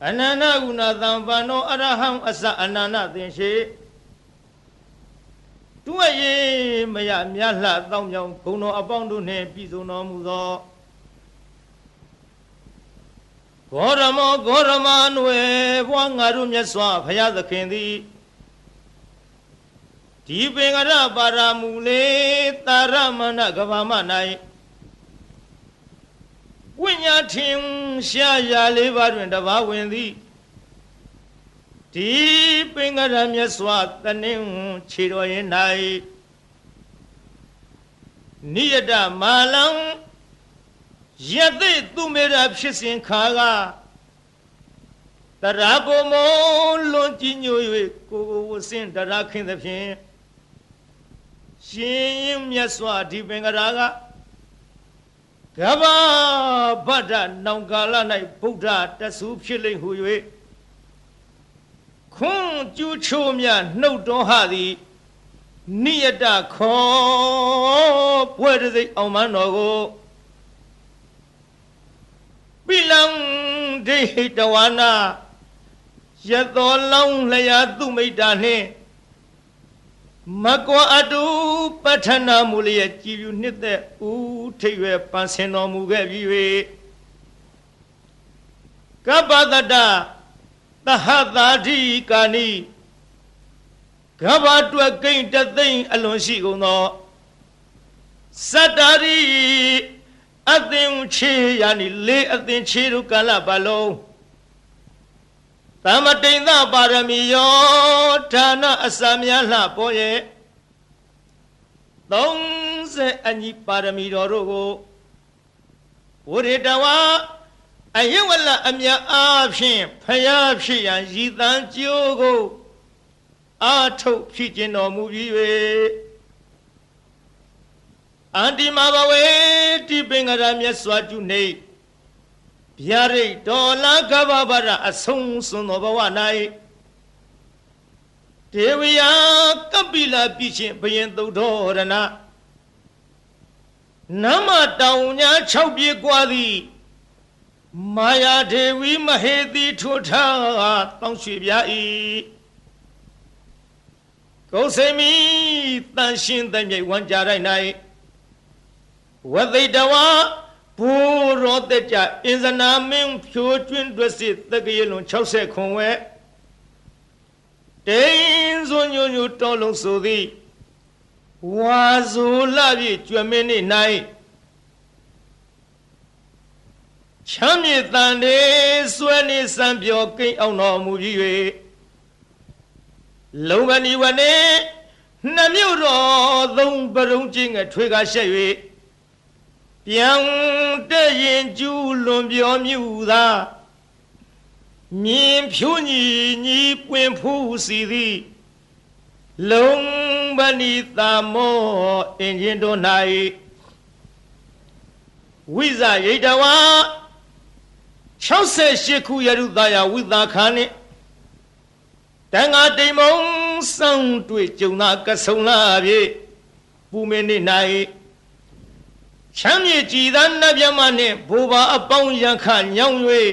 Anana guna thampano araham asa anana thinshe Tuaye maya myala thaumyong kuno apong du ne piso no mu tho Gorama nwe bwa ngaru myat swa phaya thakhin thi Di pengara paramule taramana gavama nai Winya thing sha ya le ba twin taba win thi Di pengara myat swa tanin chi ro yin nai Niyata malang Yate tumera phit sin kha ga Tara ko mo lon ji nyo ywe ko wo sin tara khin the phin Shin myat swa di pengara ga Gaba bada naungala nai Buddha tasu phit lai hu ywe Khun chu chu mya naut ton ha thi Niyata kho pwe de sai aung man no ko Bilang de tawana Yato long laya tu meita ne Makwa adu patana muliya jivu nite u thaywe panseno muge biwe Kabadada tahadadi kani Kabadwa kain tathain alon shi gon tho Satari Athin che yani le athin che ru kala balong Tamatinda parami yo Thana asamya la po ye Thong se anyi parami ro ro ko Puritawa Ayewala amya apshin Phaya phit yan yi than jio ko Athuk phit chin tor mu bi we Anti mabawe ti pengara myat swa ju nei Pyare dola gababara asong sun no bawa nai Dewiya kapila pichin bayin tho dharana Nama taunya chau pye kwa thi Maya dewi maheti thotha tong shwe pya I Kausemi tan shin tan myai wan ja rai nai Wadaitawa Puro techa Inzana ming pyo chwin dwesi Tagayelun 60 khun we Tein zo nyo nyo tolong so thi Wazo la pi chwe ni nai Chamye tan de swe ni san pyo kain aung no mu bi ywe Long bani wane Na myo ro thong parong chi nga thwe ka shet ywe Piang de yin ju lun pyo myu tha Myin phyo ni pwin phu si thi Long bani tha mo in yin do nai Wiza yitawa 68 ခုရရုသားယဝိသခါနှင့်တန်ဃာတိမ်မုံဆောင်တွေ့ကြုံသာကဆုံလာပြီပူမင်းနေ၌ချမ်းမြေကြည်သာနတ်မြတ်မနှင့်ဘိုးဘာအပေါင်းရန်ခညောင်း၍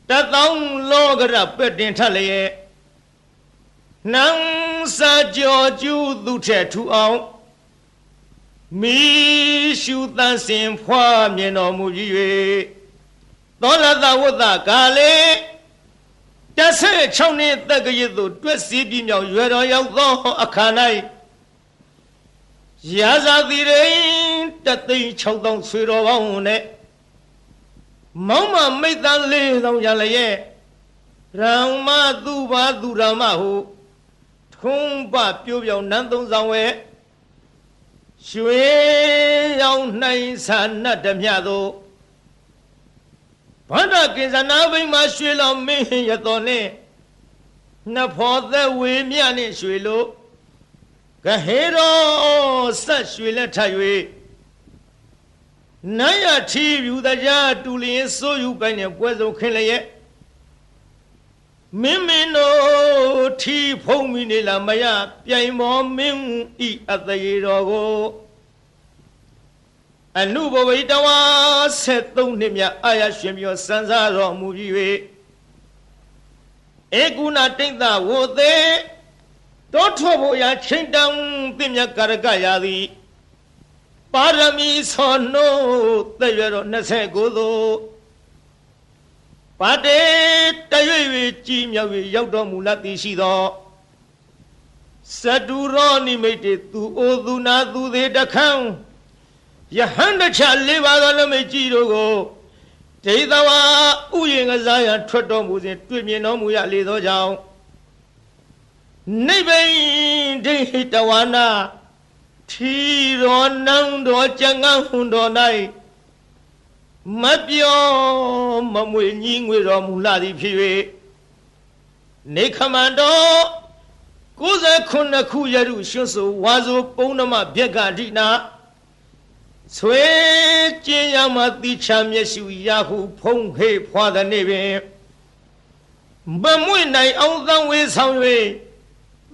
တသောင်းလောကရပက်တင်ထလျက်နန်းစာကြောကျူးသူထက်ထူအောင်မိရှုတန်စင်ဖွာမြင်တော်မူပြီး၍သောလသဝတ္တကာလေ16နှစ်တက္ကရာသို့တွက်စီးပြမြောက်ရွယ်တော်ရောက်သောအခါ၌ရာဇာတိရိ1,600,000ဆွေတော်ပေါင်းနဲ့မောင်မမိတ်သား4,000ရလျက်ရံမသူဘာသူရမဟုထုံးပပြိုးပြောင်နန်းသုံးဆောင်ဝဲရွှေရောင်နိုင်ဆာနတ်ဓမြသို့ဘာဒကိဇနာဘိမရွှေလောင်မင်းရတော်နှင့်နဖောသက်ဝေမြနှင့်ရွှေလို့ကဟေရောဆက်ရွှေလက်ထ၍နိုင်ရထီယူတကြားတူလျင်စိုးယူပိုင်နဲ့ပွဲစုံခင်းလျက်မင်းတို့ထီဖုံးမိနေလားမရပြိုင်မောမင်းဤအသေးတော်ကိုအနုဘဝိတဝါ73နှစ်မြအာရရှင်ပြောစံစားတော်မူပြီး၍ ဧကုဏတိတ်သာဝိုသေးတောထွက်ဖို့ရာချိန်တောင်သင်မြတ်ကာရကရာသည်ပါရမီဆောနိုးသက်ရွယ်တော်29သို့ပါတေတရွေ့၍ကြီးမြောက်၍ရောက်တော်မူလသည်ရှိသောစတုရောနိမိတ်တေသူအိုသူနာသူသေးတခန်းယဟန်တချ၄ပါးသောလမိတ်ကြီးတို့ကိုဒိဋ္ဌဝါဥယျာဉ်ကစားရန်ထွက်တော်မူစဉ်တွေ့မြင်တော်မူရလေသောကြောင့်နိဗ္ဗိန်ဒိဋ္ဌဝါနာထီတော်နံတော်ကျန်ငန်းဟွန်တော်၌မပြောမမွေညီငွေတော်မူလာသည်ဖြစ်၍နေခမန္တော်69ခုရရုရွှွဆိုဝါဆိုပုံနမဗျက်ကတိနာဆွေကျင်းရမတိချမျက်စုရဟုဖုံးဟေဖွာသည်နေ့ပင်မမွေနိုင်အောင်သံဝေဆောင်၍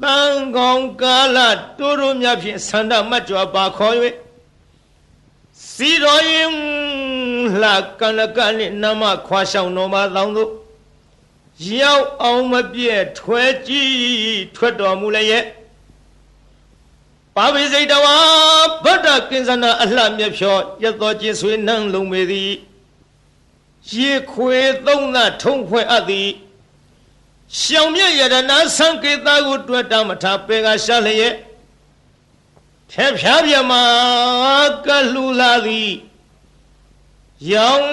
တန်ကောင်ကာလတိုးတိုးမြဖြင့်ဆန္ဒမတ်ကြွပါခေါ်၍စီတော်ရင်လှကနကနှင့်နမခွာဆောင်တော်မှာလောင်းတို့ရောက်အောင်မပြည့်ထွဲကြည့်ထွက်တော်မူလည်းရဲ့ပါဝိစိတဝါဗတ္တကိဉ္စနာအလှမြဖြောရသောကျင်ဆွေနှံလုံးပေသည်ရေခွေသုံးသထုံးဖွဲ့အပ်သည်ရှောင်မြရတနာသံကေတာကိုတွေ့တာမထားပေကရှာလျက်ဖျက်ဖျားပြမကလူလာသည်ရောင်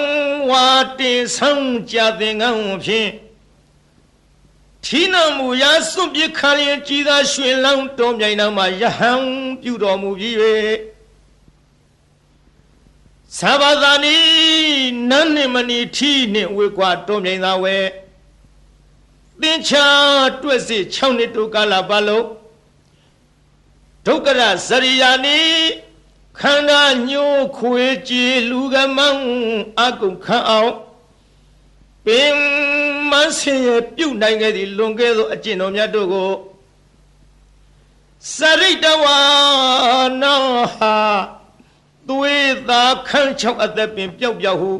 ဝါတင်ဆောင်ကြတဲ့ငန်းဖြင့်ထီနမူရာစွန့်ပစ်ခါရင်ကြည်သာရွှင်လောင်းတော်မြိုင်နာမှာယဟန်ပြုတော်မူပြီး၍သဘာသာနီနန်းနှင့်မနီထီနှင့်ဝေကွာတော်မြိုင်သာဝဲသင်္ချာတွက်စစ်6နှစ်တိုကာလပတ်လုံးဒုက္ခရဇရိယာနီခန္ဓာညှိုးခွေကြည်လူကမန်းအကုန်ခန့်အောင်ပင်မဆင်းရပြုတ်နိုင်ခဲ့သည့်လွန်ကဲသောအကျင့်တော်များတို့ကိုစရိတဝါနာဟာသွေးသာခန့်ချောက်အသက်ပင်ပျောက်ပျောက်ဟု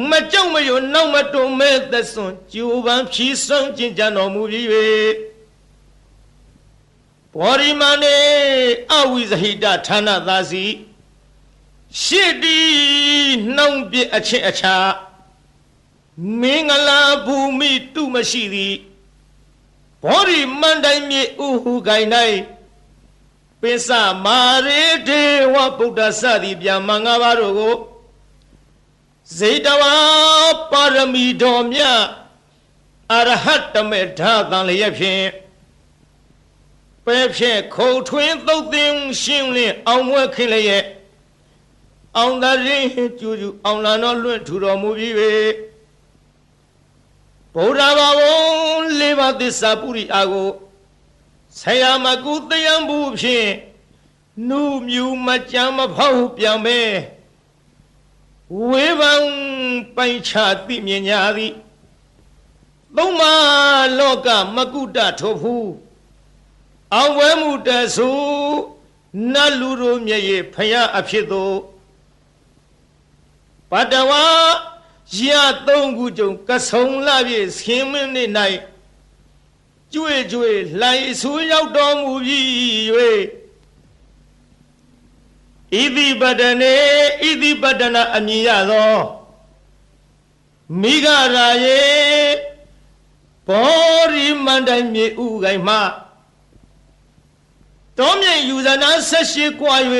မကြောက်မရွံ့နောက်မတုံမဲ့သက်စွန်ကျူပန်းဖြီးစွန့်ကျင်ကြံတော်မူပြီး၍ဘောရိမနေအဝိဇဟိတဌာနသာစီရှစ်တီနှောင်းပြအချင်းအခြားမင်္ဂလာဘူမိတုမရှိသည်ဘောရိမန္တိုင်မြေဥဟုကိုင်၌ပိစမာရေဒေဝဗုဒ္ဓစသည်ဗျာမင်္ဂပါတို့ကိုဇေတဝါပါရမီတော်မြတ်အရဟတမေဓာတန်လျက်ဖြင့်ပဲဖြင့်ခုံထွင်းသုတ်သင်ရှင်းလင်းအောင်မွဲခင်းလျက်အောင်သာရင်ကျူကျူအောင်လာတော်လွင့်ထူတော်မူပြီး၍ဗုဒ္ဓဘာဝလေးပါးသစ္စာပုရိအာကိုဆရာမကုတယံဘူးဖြင့်နုမြူမကြမ်းမဖောက်ပြန်ပဲဝေဘံပိုင်ချသိမြင်ညာသည်သုံးမလောကမကုတထိုဖူးအောင်ဝဲမှုတဆူနတ်လူတို့မျက်ရည်ဖယားအဖြစ်သို့ပတဝါရ3ခုကြုံကဆုံလာပြည့်ဆင်းမင်းနေ၌ကျွေကျွေလှိုင်ဆူရောက်တော်မူပြီး၍ဣတိပတနေဣတိပတနာအမည်ရသောမိဂရာယေဘောရိမန္တိုင်မြေဥကိုင်မှတောမြိတ်ယူဇနာ18ကွာ၍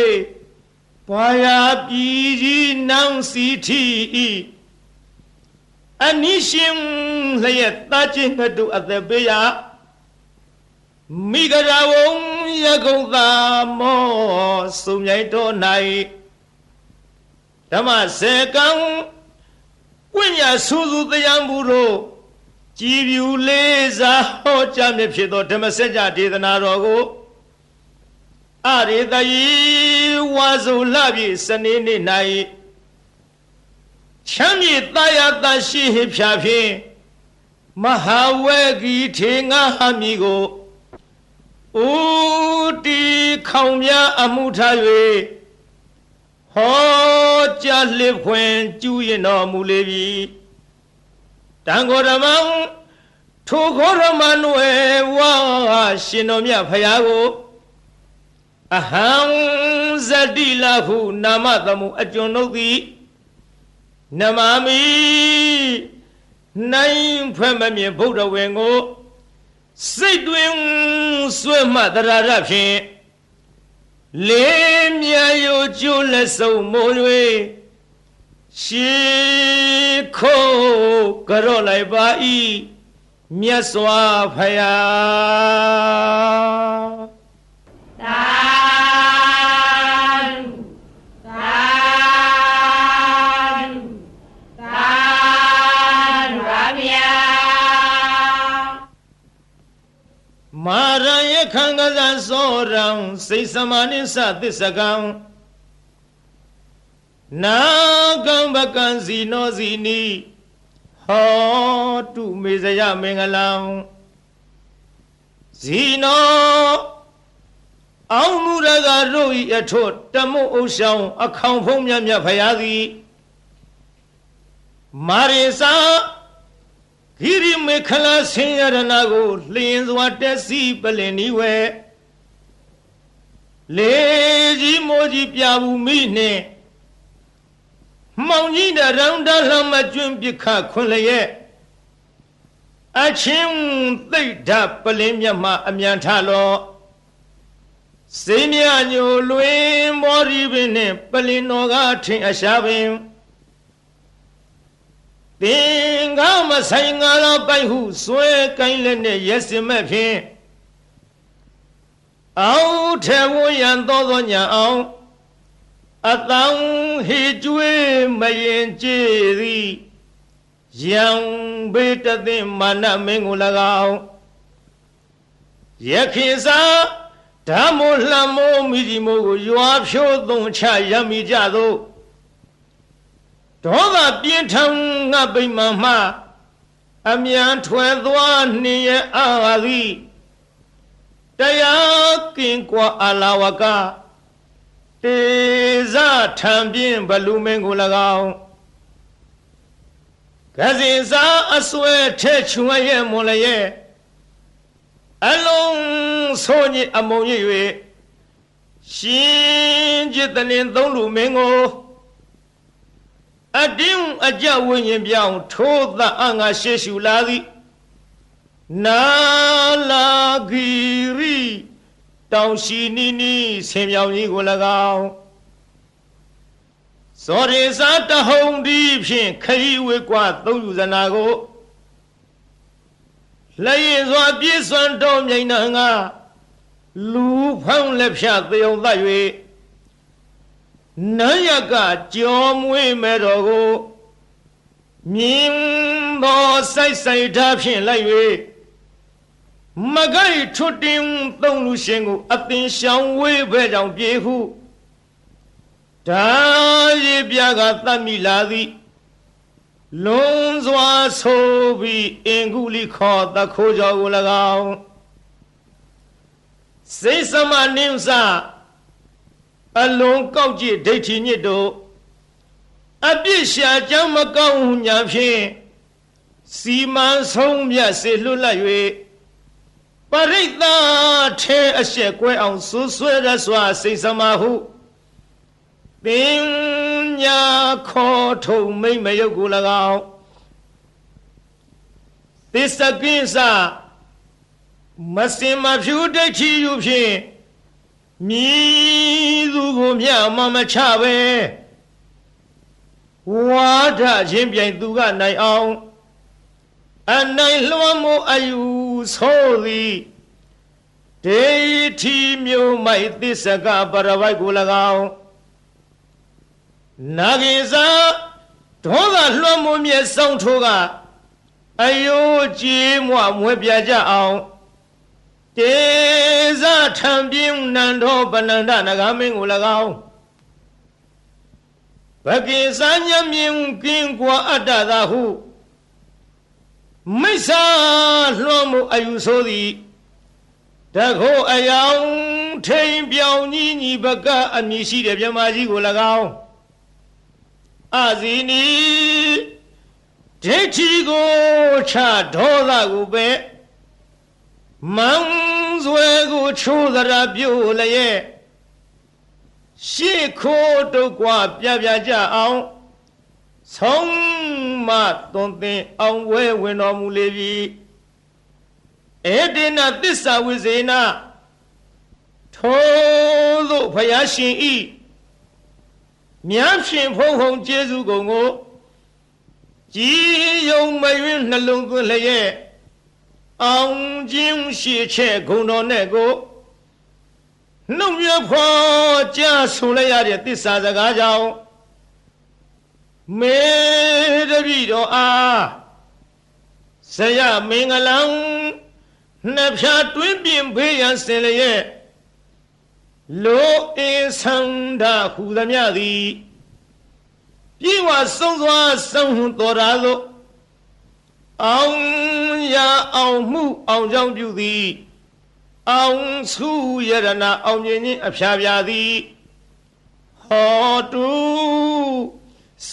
ဘာယာပြည်ကြီးနန်းစီထီဤအနိရှင်လျက်တာချင်းငှတုအသက်ပေးရမိဂရာဝုံရကုံသာမောစုံမြိုင်တော်၌ဓမ္မစေကံဝိညာဆူဆူတရားမှုတို့ကြည်ပြူလေးစားဟောကြားမြဖြစ်သောဓမ္မစကြာဒေသနာတော်ကိုအရေတယီဝါဆိုလပြည့်စနေနေ့၌ချမ်းမြေတာယာတရှိဟိဖြာဖြင့်မဟာဝေဂီထေငါဟမီကိုဥတီခေါင်များအမှုထား၍ဟောကြားလစ်ဖွင့်ကျူးရင်တော်မူလေပြီတန်ခေါ်ဓမ္မဒ ထိုခေါရမနွယ်ဝါရှင်တော်မြတ်ဖရာကိုအဟံဇတိလဟုနာမသမှုအကျွန်ုပ်သည်နမမိနိုင်ဖွဲ့မမြင်ဗုဒ္ဓဝေကိုစိတ်တွင်ဆွဲမှတရာရဖြင့်လေးမြယိုကျိုးလက်စုံမိုး၍ရှေခိုးကြော့လိုက်ပါ၏မြတ်စွာဘုရားသာမာရယခံကစားစောရံစိတ်စမနိသသစ္စကံနာကံပကံစီနောစီနီဟောတုမေဇယမင်္ဂလံဇီနောအောင်မူရကတို့ဤအထွတ်တမုတ်ဥဆောင်အခေါင်ဖုံးမြတ်မြတ်ဖရာသည်မာရိစာဂိရိမေခလာဆင်းရဏကိုလျင်စွာတက်စီပလင်နီဝဲလေကြီးမိုးကြီးပြဘူးမိနှင့်မောင်ကြီးတရောင်တလှမကျွန်းပြခခွန်လျက်အချင်းသိဒ္ဓပလင်မြတ်မှအမြန်ထလောစေမြညိုလွင်မောရီပင်နှင့်ပလင်တော်ကထင်အရှားပင်သင်္ကာမဆိုင်ငါတော်ပိုက်ဟုဆွဲကိုင်းလက်နဲ့ရက်စင်မဲ့ဖြင့်အောက်ထဲဝရန်သောညာအောင်အတောင်ဟေကျွေးမရင်ကြည်သည်ယံဘေတသိမာနမင်းကို၎င်းယခိစာဓမ္မိုလှမိုးမိဒီမိုးကိုရွာဖြိုးသွန်ချရမိကြသောဒေါသပြင်းထန်ငါပိမှန်မှအမြန်ထွယ်သွားနှင်ရအာသည်တရားကင်ကွာအလာဝကတေဇထံပြင်းဘလူမင်းကို၎င်းကစီစာအစွဲထဲချွန်ရဲ့မွန်လည်းရဲ့အလုံးဆိုးညစ်အမုံရ၍ရှင်จิตတလင်သုံးလူမင်းကိုအတင်းအကြဝိညာဉ်ပြောင်းထိုးသအငါရှေရှုလာသည်နာလာဂီရီတောင်ရှိနီနီဆင်မြောင်ကြီးကို၎င်းစောရေစာတဟုံဒီဖြင့်ခရီးဝေကွာသုံးယူဇနာကိုလက်ရည်စွာပြည့်စွန်တော်မြိန်နာငါလူဖောင်းလက်ဖြတ်သေုံသတ်၍နန်းရကကြောမွေးမဲ့တော်ကိုမြင်းသောစိုက်စိုက်ထားဖြင့်လိုက်၍မကိုက်ထွတ်တင်သုံးလူရှင်ကိုအသင်ရှောင်ဝေးဘဲကြောင့်ပြေဟုဒါရည်ပြကသတ်မိလာသည်လွန်စွာဆိုပြီးအင်ကုလိခေါ်တခိုးကြောကို၎င်းစိတ်စမနိမ့်စအလုံးကောက်ကြည့်ဒိဋ္ဌိညစ်တို့အပြစ်ရှာကြောင်းမကောင်းညာဖြင့်စီမံဆုံးမြတ်စေလွတ်လပ်၍ပရိသတ်ထဲအရှက်ကွဲအောင်ဆူဆွဲရစွာစိတ်စမဟုပညာခေါ်ထုံမိမ့်မယုတ်ကို၎င်းသစ္စကိစ္စမစင်မဖြူဒိဋ္ဌိယူဖြင့်မြည်သူကိုမြတ်မချပဲဝါဒချင်းပြိုင်သူကနိုင်အောင်အနိုင်လွှမ်းမိုးအယူဆိုသည်ဒေထီမျိုးမိုက်သစ္စကပရဝိုက်ကို၎င်းနာဂိစာဒေါသလွှမ်းမိုးမြဲဆောင်ထိုးကအယိုးကြီးမွမွေပြကြအောင်တေဇထံပြင်းနန္ဒောပနန္ဒနဂမင်းကို၎င်းဘကိစာညမြင်ကင်းကွာအတ္တသာဟုမိစ္ဆာလွှမ်းမိုးအယူဆိုသည်တခိုးအယောင်ထိန်ပြောင်ကြီးညီဘကအမည်ရှိတဲ့မြမကြီးကို၎င်းအဇီနီ ဒိဋ္ဌိကိုချဒေါသကိုပဲမန်းစွဲကိုချိုးသရာပြုတ်လျက်ရှေ့ခိုးတုတ်ကွာပြပြကြအောင်ဆုံးမသွန်သင်အောင်ဝဲဝင်တော်မူလေပြီဧတေနသစ္စာဝိဇေနထိုသို့ဘုရားရှင်ဤမြတ်ရှင်ဖုံဖုံကျေးဇူးကုန်ကိုကြည်ယုံမယွင်းနှလုံးသွင်းလျက်အောင်ခြင်းရှိချက်ဂုဏ်တော်နဲ့ကိုနှုတ်မြဖွာကြားဆိုလိုက်ရတဲ့သစ္စာစကားကြောင့်မေတ္တိတော်အားဇယမင်္ဂလံနှစ်ဖြာတွင်းပြင်ဖေးရန်စင်လျက်လိုအင်းဆန္ဒဟူသမျှသည်ပြေဝဆုံးစွာဆုံးဟွန်တော်ရာသို့အောင်ရအောင်မှုအောင်ကြောင့်ပြုသည်အောင်စုယရနာအောင်မြင်ခြင်းအဖျားပြသည်ဟောတု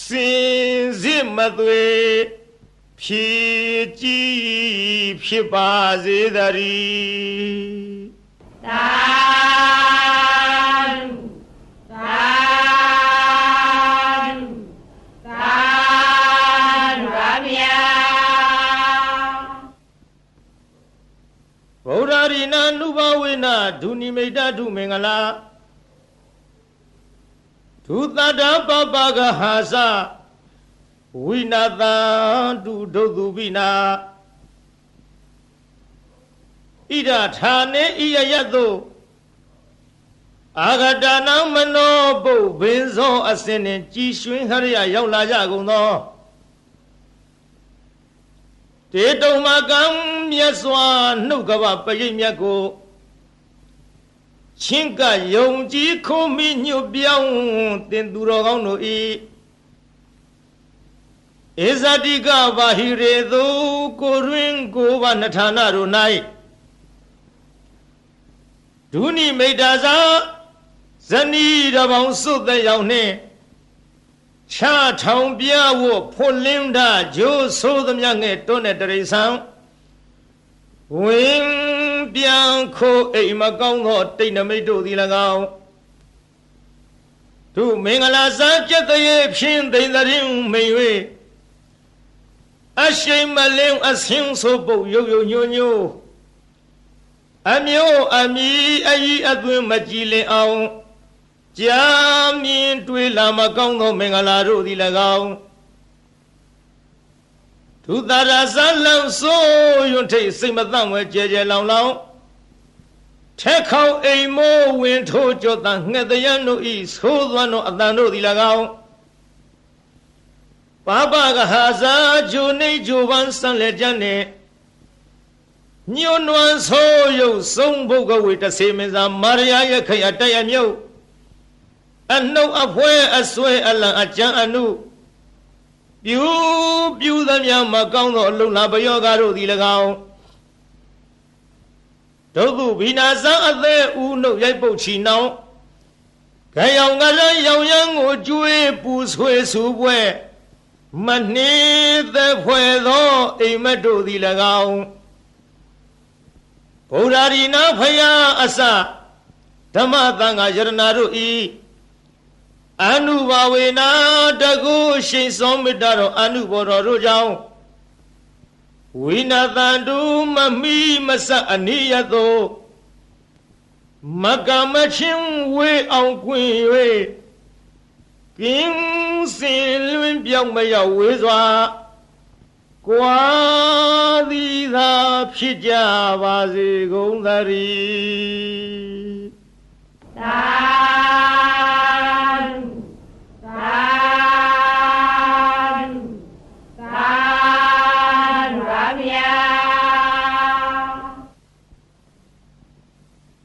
စင်စစ်မသွေဖြည့်ကြည်ဖြစ်ပါစေတည်းသာဗုဒ္ဓရိနာနုဘဝေနဒုနိမိတ်တုမင်္ဂလာဒုသတ္တပပကဟာစဝိနာတံတုဒုသုပိနာဣဒဌာနေဣယယတုအာဂတနာမနောပုဗ္ဗေဇောအစင်နှင့်ကြည်ရွှင်ဟရိယရောက်လာကြကုန်သောတေတုံမကံမြတ်စွာနှုတ်ကပပရိတ်မြတ်ကိုချင်းကယုံကြည်ခုံးမိညွတ်ပြောင်းတင်သူတော်ကောင်းတို့ဤဧဇတိကဘာဟိရေသူကိုရင်းကိုဘာနထာနာတို့၌ဒုနိမိတ်တာသာဇနီးတပေါင်းစွတ်တဲ့ရောက်နှင့်ချထောင်ပြဝဖွလင်းတာဂျိုးဆိုးသမျှငဲ့တွန်းတဲ့တရိษံဝင်ပြန်ခိုးအိမ်မကောင်းသောတိတ်နမိတ်တို့သည်၎င်းသူမင်္ဂလာစားကျက်တရေဖြင်းသိမ့်တဲ့မိန်၍အရှိန်မလင်းအဆင်းဆိုပုတ်ရုပ်ရုပ်ညို့ညို့အမျိုးအမီအကြီးအသွင်းမကြည်လင်အောင်ကြာမြင်တွေ့လာမကောင်းသောမင်္ဂလာတို့သည်၎င်းဒုသရဇလံဆိုးရွံ့ထိတ်စိတ်မသန့်ဝဲကြဲကြဲလောင်လောင်ထက်ခေါင်အိမ်မိုးဝင်ထိုးကြောတန်ငှက်တရံတို့ဤဆိုးသွမ်းသောအတန်တို့သည်၎င်းပပကဟာဇာဂျိုနေဂျိုပန်းစံလက်ကျန်နှင့်ညွန်းနွမ်းဆိုးရုပ်ဆုံးဘုတ်ကဝေတဆေမင်းစာမာရယာရဲ့ခရတရမြုပ်အနှုတ်အဖွဲအဆွဲအလံအကြံအနုပြူသမျှမကောင်းသောအလုံးလာပယောဂတို့သည်၎င်းဒုက္ခဘိနာဇံအသေးဦးနှုတ်ရိုက်ပုတ်ချီနှောင်းခရောင်ကရရောင်ရန်ကိုကျွေးပူဆွေးဆူပွဲမနှေးသက်ဖွယ်သောအိမ်မက်တို့သည်၎င်းဗုဒ္ဓရိနာဖယားအစဓမ္မသံဃာယရဏတို့ဤအနုဘာဝေနာတကုရှိန်စောမေတ္တာတော်အနုဘောတော်တို့ကြောင့်ဝိနာတံတုမမိမဆအနိယသောမကမချင်းဝေအောင်ကွင်၍ကင်းစင်လွင်ပြောင်းမရောက်ဝေးစွာကွာသည်သာဖြစ်ကြပါစေကုန်သတည်းသာ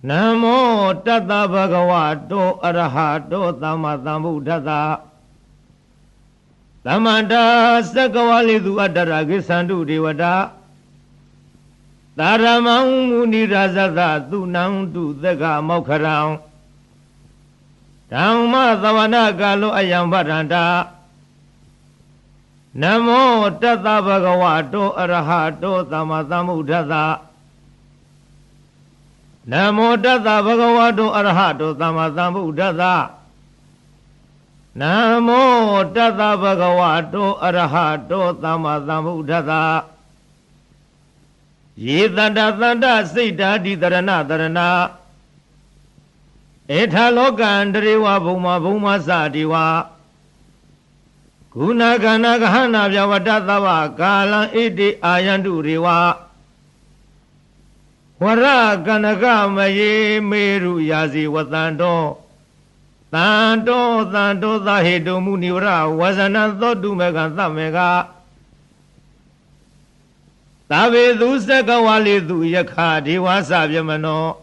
နမောတတ္တဗဂဝတောအရဟတောသမ္မာသမ္ဗုဒ္ဓတ္တသမန္တာသက္ကဝလိသူအတ္တရကိသန္တုဒေဝတာသာရမံမုနိရာဇသသူနံတုသက္ကမောက္ခရံဓမ္မသဝနာကာလောအယံဗရန္တာ Namo Tata Bhagavato Arahato Sama Sambuddhassa Namo Tata Bhagavato Arahato Sama Sambuddhassa Namo Tata Bhagavato Arahato Sama Sambuddhassa Ye Tanda Tanda Sita Ditarana Tarana Etha Lokandriwa Bhuma Bhuma Sadiwa Guna Gana Gahana Vyavadatawa Kala Iti Ayandu Riwa Wara Ganagama Ye Meru Yazi Watando Tanto Tanto Zahidu Munivra Wazana Thodu Mega Samega Tabe Dusaka Walidu Yakha Diwasa Vyamano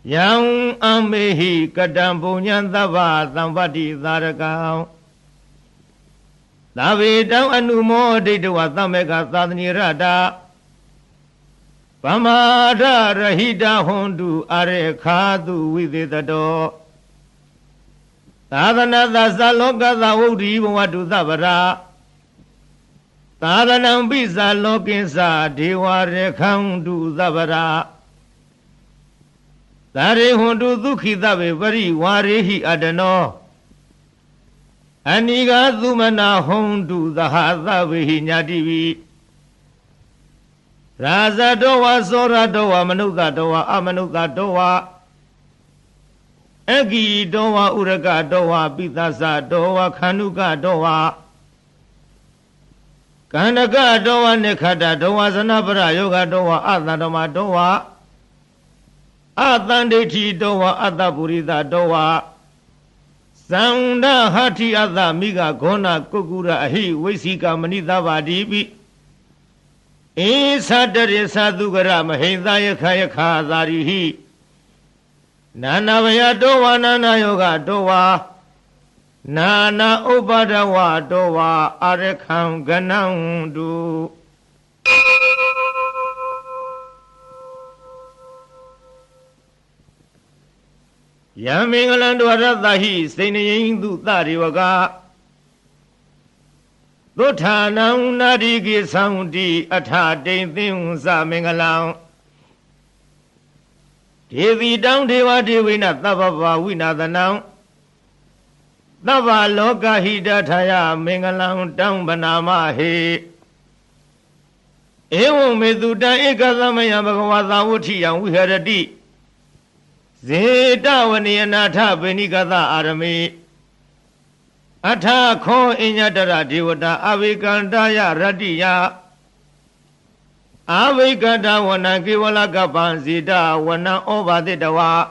Yang Amehi Kadambu Nyantava Sampati Dharakam Tabe Dam Anumo Diduwa Samega Sadhani Rada Pamada Rahida Hondu Are Khadu Viditato Tadana Dasa Loka Zawudi Wadu Zavara Tadanam Bisa Lokinsa Dewa Rekhandu Zavara Tare Hondu Dukhi Dabe Vari Warehi Adano Aniga Zumana Hondu Zahaza Vihi Nyadivi Raza Dowa Sora Dowa Manuka Dowa Amanuka Dowa Egi Dowa Uraga Dowa Pitasa Dowa Kanuka Dowa Kanaka Dowa Nekada Dowa Zanabara Yoga Dowa Adadoma Dowa Adandeti Dowa Adapurida Dowa Sounda Hati Ada Miga Gona Kukura Ahi Wesika Manita Vadibi Sadari Sadugara Mahindaya Kayaka Zarihi Nana Dowa Nana Yoga Dowa Nana Ubadawa Dowa Arekam Ganandu Yamingalandu Aradahi Sinayandu Tariwaga Duthanam Nadigi Soundi Atate Thimsa Mingalang Devi Down Deva Devina Tababa Winadanam Tava Loka Hida Thaya Mingalang Down Banama He Ewo Meduda Ekazamaya Bhagavata Vutiyam Viharati Zeta Vaniyanatha Benikata Arami Atha Kho Inyatara Devata Avikandaya Ratiya Avikanda Wana Kivala Kapan Zita Wana Obaditawa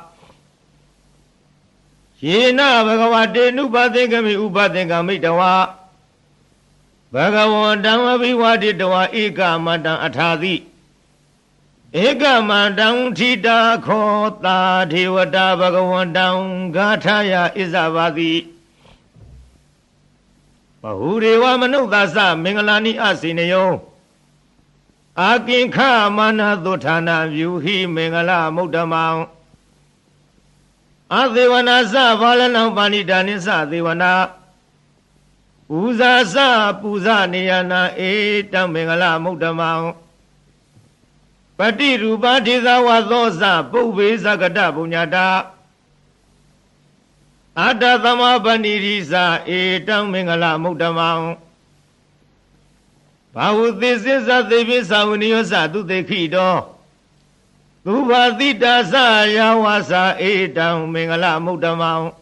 Yena Bhagavate Nupathikami Upathikami Dawa Bhagavandam Abhiwaditawa Eka Madam Athadi Eka Madam Thita Khota Devata Bhagavandam Gathaya Isavadi Bahureva Manudasa Mingalani Asinayo Akinka Mana Dutana Vyuhi Mingala Mudamang Adevana Sa Valana Vanidanisa Devana Uza Sa Puza Niyana Etam Mingala Mudamang Pati Rupati Zawazosa Puve Sagata Punyata Adadama Banirisa Etam Mingala Mudamang Bahudisisa Devisa Uniosa Dudekido Dubadita Sa Yawasa Etam Mingala Mudamang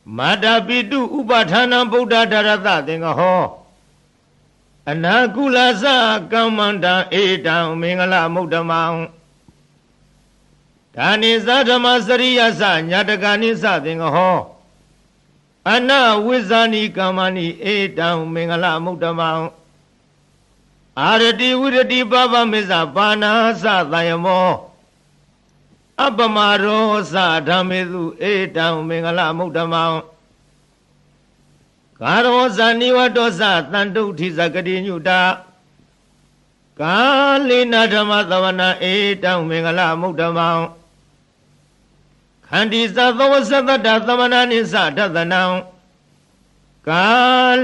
Madapitu Upathana Buddha Darata Dingaho Anakula Sa Kamanda Etam Mingala Mudamang Tani Sadama Sariya Sa Nyatagani Sa Dingaho Ana Wizani Kamani Etam Mingala Mudamang Arati Virati Baba Misa Bana Sa Dayamo Abamaro Sa Dhamidu Etam Mingala Mudamang Karo Sa Nivato Sa Tantu Thisakati Nyuta Kalina Dhammadavana Etam Mingala Mudamang Khandi Sa Thawasatata Thamanani Sa Dathanam ကာ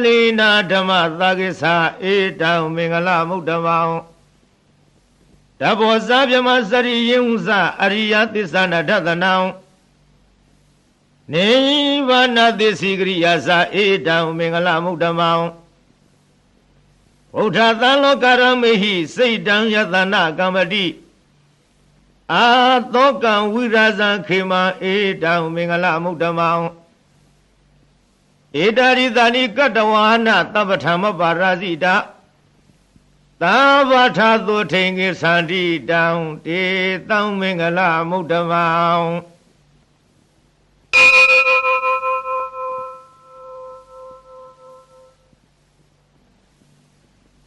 လိနာဓမ္မသာကိသဧတံမင်္ဂလမုဒ္ဓမောတဘောဇာပြမစရိယင်ဥဇအရိယသစ္ဆနာဒသနံနိဗ္ဗာနသစ္စိကရိယာစာဧတံမင်္ဂလမုဒ္ဓမောဗုဒ္ဓသံလောကရမေဟိစိတ်တံယတနာကမ္မတိအာသောကံဝိရာဇံခေမံဧတံမင်္ဂလမုဒ္ဓမောဧတာရိသနိကတ္တဝါနသဗ္ဗထမပါရာဇိတာသဗ္ဗထာသုထိန်ကိသန္တိတံတေတံမင်္ဂလမုဒ္ဓမော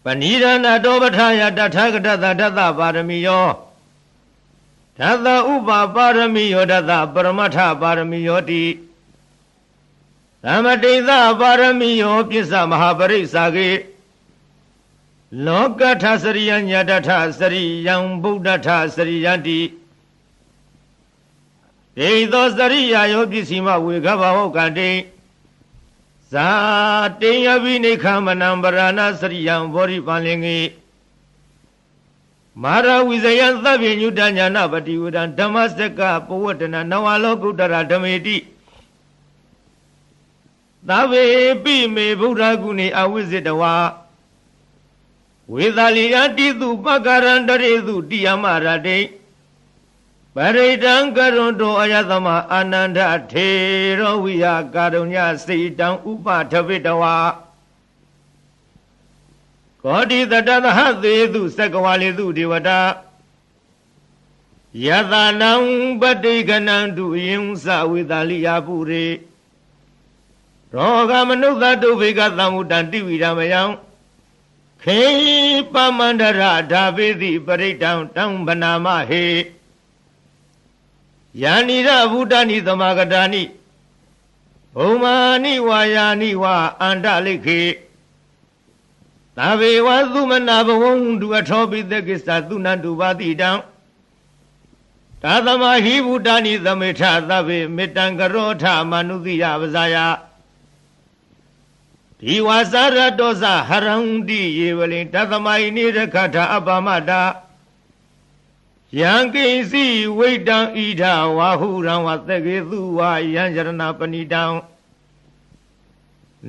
ပဏိဒနာတောပဋ္ဌာယတထာဂတသဒသပါရမီယောဒသဥပပါရမီယောဒသပရမထပါရမီယောတိသမတိသပါရမီယောပစ္စမဟာပရိစ္ဆာကေလောကထစရိယညတထစရိယံဗုဒ္ဓထစရိယတိဒေသောစရိယာယောပစ္စည်းမဝေခဘဟောကတိဇာတေယပိနိခမနံပရဏစရိယံဘောရိပန်လင်္ကေမာရဝိဇယံသဗ္ဗညုတညာနာပတိဝဒံဓမ္မစကပဝတ္တနာနဝလောကုတ္တရဓမေတိသဗ္ဗေပိမေဗုဒ္ဓဂုဏေအဝိဇ္ဇတဝါဝေသလိယတိတုပက္ကရန္တရေတုတိယမရတိပရိတံကရွန်တောအယသမအာနန္ဒထေရောဝိယကာရုညစေတံဥပထဝိတဝါကောတိတတသဟသေတုသက္ကဝါလေတုဒေဝတာယတနံပတိကနံတုယင်္စဝေသလိယပုရေရောဂမနုဿတုဘိကသံမုတံတိဝိရမယံခေပမန္တရဓာပိတိပရိတံတံဗနာမဟေယာနိရဗုဒ္ဓနိသမဂတာနိဘုံမာနိဝါယာနိဝါအန္တလိခေသဗ္ဗေဝသုမနာဘဝံတုအထောပိသကိစ္စသုနန္တုပါတိတံသာသမဟိဗုဒ္ဓနိသမေထသဗ္ဗေမေတ္တံကရောထမနုတိယပဇာယဒီဝါစာရတောဇဟရံတိယေဝလိတသမဟိနိရခထအပမတာယံကိစီဝိတံဣဒဝါဟုရံဝသကေသူဝါယံယရဏပဏိတံ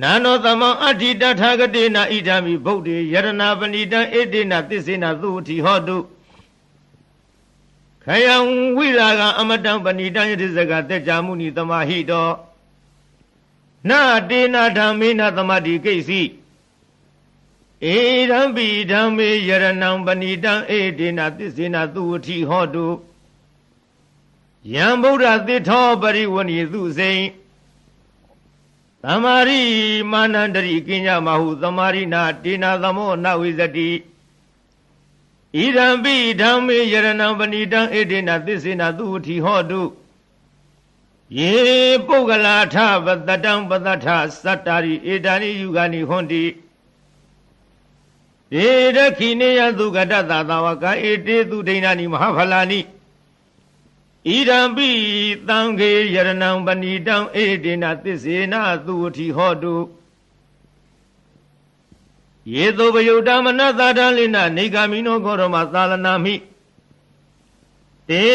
နာနောသမံအဋ္ဌိတထာဂတိနာဣဒံမိဗုဒ္ဓေယရဏပဏိတံဣတိနာသစ္စေနာသုတိဟောတုခယံဝိရာဂံအမတံပဏိတံယတိစကတေကြမုနိသမဟိတောနာတေနာဓမ္မေနသမတိကိစီဧရံပိဓမ္မေယရဏံပဏိတံဧတေနသစ္စေနသုဝတိဟောတုယံဗုဒ္ဓသစ္ထောပရိဝဏိသုစိံသမာရိမာနန္တရိကိညမဟုသမာရိနာတေနာသမောနဝိဇတိဣရံပိဓမ္မေယရဏံပဏိတံဧတေနသစ္စေနသုဝတိဟောတုယေပုဂ္ဂလာထပတတံပတထသတ္တာရိဧတာနိယုဂာနိဟွန်တိဧရခိနေယသုကတသသာဝကဧတေသူဒိဏာနိမဟာဖလာနိဣရံပိသံဃေယရဏံပဏိတံဧတေနသစ္စေနသုဝတိဟောတုယေသောပယုတ္တမနသာဒလိနနေဂာမိနောဂောရမသာလနာမိတေ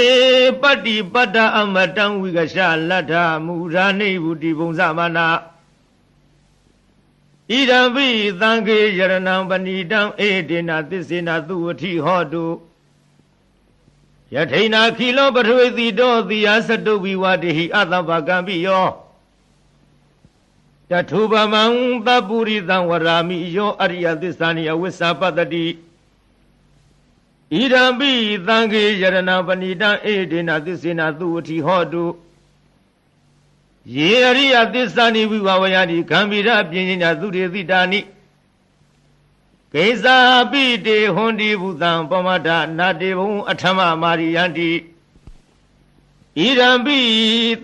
ပတ္တိပတ္တအမတံဝိကရှလတ္ထမူရာနိဗ္ဗုတိဘုံသမနာဣဒံပိသံဃေယရဏံပဏိတံဧတေနသစ္စေနသုဝတိဟောတုယထိနာခိလောပထဝေတိတောတိယသတုဝိဝတိဟိအတ္တပကံပိယောတထုပမံသပုရိသံဝရာမိယောအရိယသစ္စာနိအဝိစ္ဆပတ္တိဣဒံပိသံဃေယရဏံပဏိတံဧတေနသစ္စေနသုဝတိဟောတုယေအရိယသစ္စာနိဝိဝဝယတိဂံဗီရပြင်းညာသုတေတိတာနိကိစ္စာပိတေဟွန်တိဘုသံပမဒနာတေဘုံအထမမာရိယန္တိဣရံပိ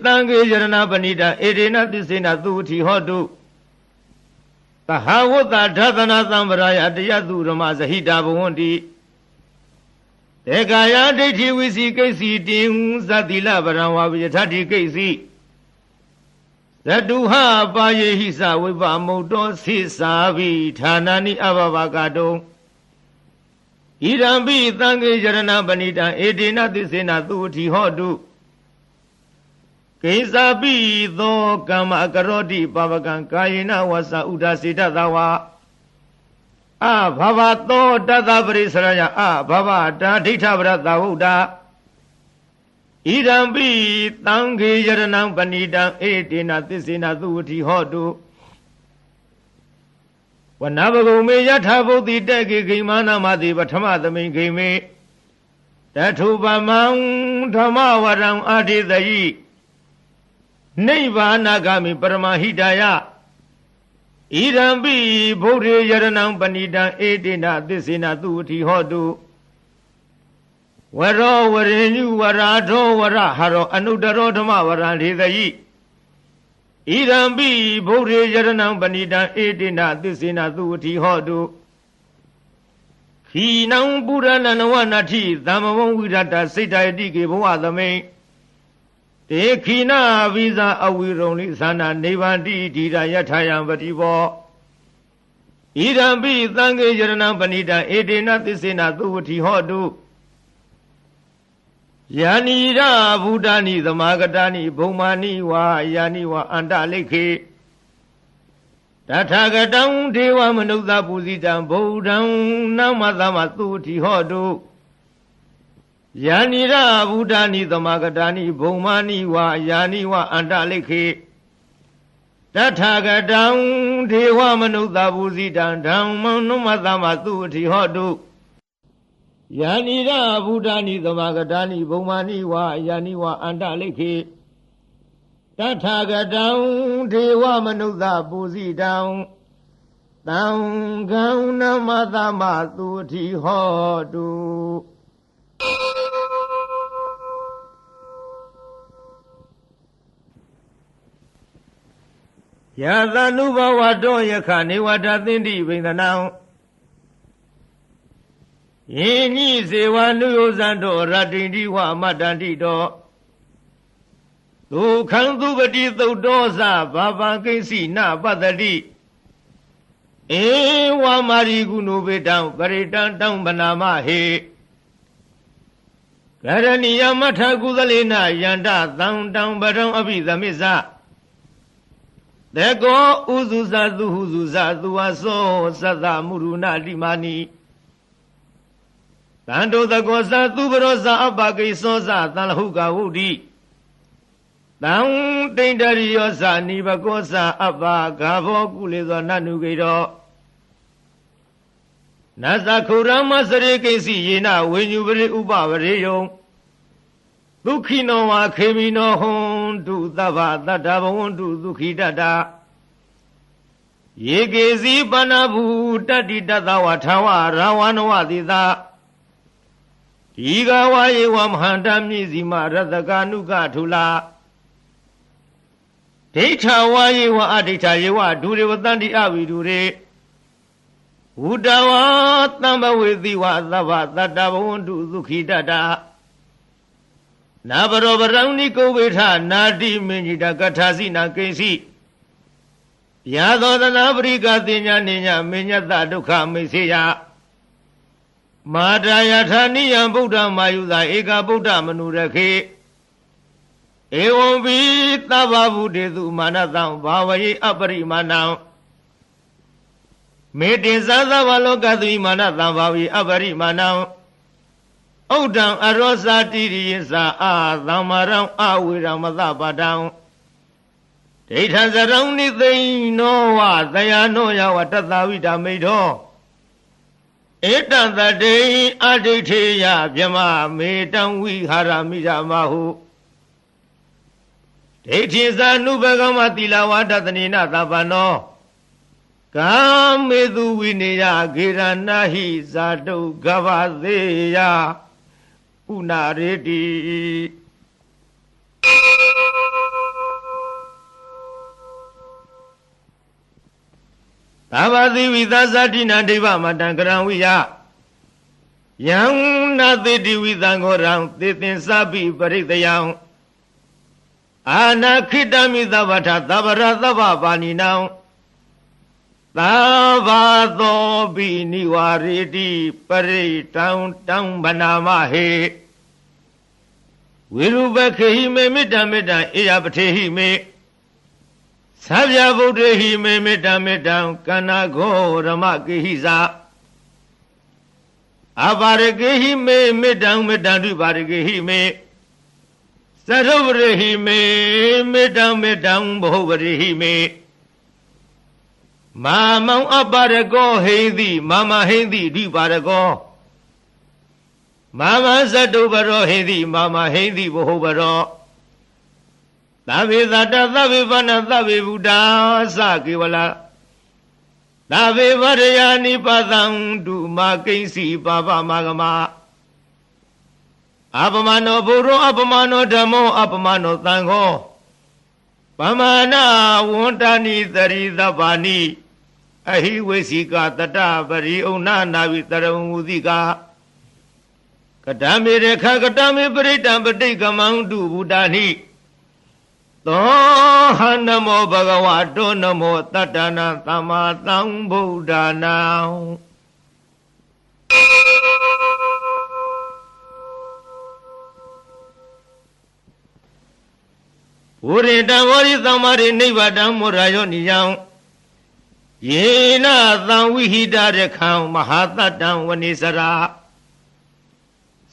သံဃေယရဏပဏိတံဧတေနသစ္စေနသုဝတိဟောတုသဟဝတ္တဓသနာသံဗရာယတယတုရမဇဟိတာဘဝန္တိတေကာယဒိဋ္ဌိဝိစီကိစီတင်ဇတိလဗရံဝါဝိယထတိကိစီ Zatuha paye hisa viva mudo sisa vi thanani abavagato Irambi tangi jarana banita edina tisena tuti hodu Kesabi do kama karoti pavakan kayina wasa udasita dawa Bhava to tata parisaraya bhava tatita vrata uda Irambi tangi jaranam panidam edina tisina tuti hodu Vanavagume yathabudi teki gimana mati vathamadami gime Tatubamam dhamavaram adhidayi Nivana-gami paramahidaya Irambi bhuri jaranam panidam edina tisina tuti hodu Varo varenyu varadho varaharo anudaro dhamma varandhidayi Irambi bhuri jaranam panidam edina tisina tuti hodu Khinam purananavanati dhammavam virata siddhayati ke bhavadame Te khina visa avironi sana nevanti dhira yathayam vativo Irambi tange jaranam panidam edina tisina tuti hodu Yanira Buddhani Dhammagatani Bhumani wa Yani wa Andalekhe Tathagatam Deva Manukta Pusitam Buddham Namadama Tuti Hodu Yanira Buddhani Dhammagatani Bhumani wa Yani wa Andalekhe Tathagatam Deva Manukta Pusitam Dhammam Namadama Tuti Hodu Yanira Buddhani Dhammagatani Bhumani wa Yani wa Andalekhe Tathagatam Deva Manukta Pusitam Dhammam Namadama Tuti Hodu Yadanubhavato yakha nevata tindi vindanam Yini seva nuyosando ratindi wa matandito Dukhantubati thudosa bhavankinsi na padati Ewa marigunubetam paritantam banama he Karaniya matha kudalena yanda tam param abhidhamisa Deko uzusa duhuzusa duvaso sada muruna limani Tando dagosa tubarosa abakisosa talhuka udi Tam tindariyosa nivakosa abagavo kulezo nanugiro Nasa kurama sarikesi yena venyubri ubavariyo Dukhino wa khemino hondu tava tatavondu dukhidata Yegezi panabu tatitata wathawa rawanavadita Igawaye wa mhandami zima radhakanuka thula Deitha waye wa aditha yewa dhurevadandi avidure Udawa tambavethi wa tava tatavondu dukhidata Nabarobarani kovitha nadi minjita kathasina kesi Yadodana brika tinya ninya minyata dukha misiya Madaya thaniya buddha mayuda eka buddha manurakhe Evam vi tava buddhetu manatam bhavaye aparimanam Mete sadhavalokadvi manatam bhavaye aparimanam Audam arosa tiriyasa adhamaram aviram madhapadam Deitha saram nithaino va dayano yawa tathavita medho Etantade adhitheya vyama metam vihara miramahu Deithi nubhagama tilawa tathanina tapano Kamedu vineya giranahi zato gavadeya Unaredi Tavadi vidhasatina deva matankaranviya Yang nadidi vidhangoram titin sabi paritayam အာနာခိတမိသဗ္ဗထသဗ္ဗရသဗ္ဗပါဏိနံသဗ္ဗသောပိနိဝရေတိပရိတံတံဗနာမဟေဝိရုပခေဟိမေမေတ္တမေတ္တအေယပထေဟိမေသဗ္ဗဗုဒ္ဓဟိမေမေတ္တမေတ္တကန္နာဂောရမကေဟိဇာအပါရကေဟိမေမေတ္တမေတ္တတုပါရကေဟိမေသရုပရိဟိမေမေတ္တမေတ္တဘောပရိဟိမေမာမောင်အပါရကောဟိတိမာမဟိတိဓိပါရကောမာမသတုပရောဟိတိမာမဟိတိဘောပရောသဗ္ဗေသတ္တသဗ္ဗေဘာနာသဗ္ဗေဗုဒ္ဓသကေဝလာသဗ္ဗေဝရယာနိပသံတုမာကိဉ္စီပါပမဂမအပမနောဘုရောအပမနောဓမ္မောအပမနောသံဃောပမာဏဝန္တနိသရိသဗ္ဗာနိအဟိဝေစီကတတပရိဩနာနာဝိတရဝုတိကကတမေရခကတမေပရိတံပဋိကမံတုဘုဒ္ဓနိသောဟနမောဘဂဝတောနမောတတ္တနာသမ္မာသမ္ဗုဒ္ဓနာဝရိတံဝရိသမ္မာရိနိဗ္ဗာတံမောရယောနိယံယေနသံဝိဟိတရခံမဟာတတ္တံဝနိစရာ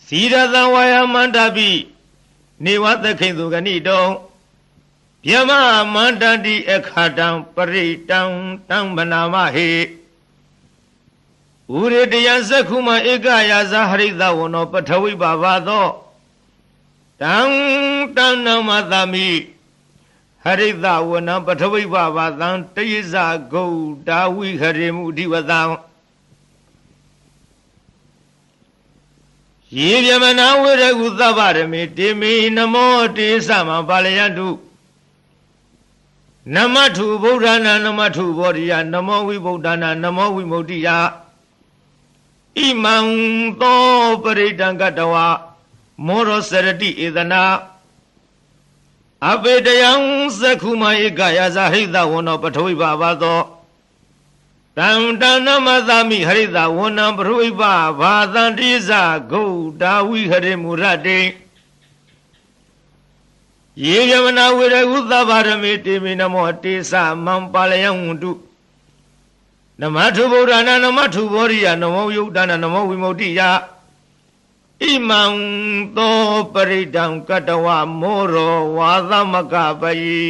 စီရသံဝါယမန္တပိနေဝသခိသုဂဏိတောယမမန္တတိအခါတံပရိတံတံဗနာမဟေဥရတယသက္ခုမဧကယာဇဟရိတဝနောပထဝိပါဘာသောတံတံနမသမိဟရိတဝနံပထဝိပါဘာသံတယဇဂௌဒါဝိဟရိမုဓိဝတံယေဗျမနာဝရကုသဗ္ဗရမေတေမိနမောတေသမံပါလယတုနမထုဗုဒ္ဓနာနမထုဘောဓိယနမောဝိဗုဒ္ဓနာနမောဝိမု ക്തി ယဣမံသောပရိတံကတဝမောရောစရတိဧဒနာအပေတယံသက္ခုမဧကယာဇဟိတဝနောပထဝိပါဘာသောတံတဏမသမိဟရိတဝနံပထဝိပါဘာသံတိဇဂௌဒါဝိဟရိမူရတေယေယမနာဝေရကုသဗ္ဗရမေတေမိနမောတေသမံပါလယံဝန္တုနမထုဗုဒ္ဓနာနမထုဘောရိယနမောယုဒ္ဓနာနမောဝိမု ക്തി ယဣမံသောပရိတံကတဝမောရောဝါသမကပယိ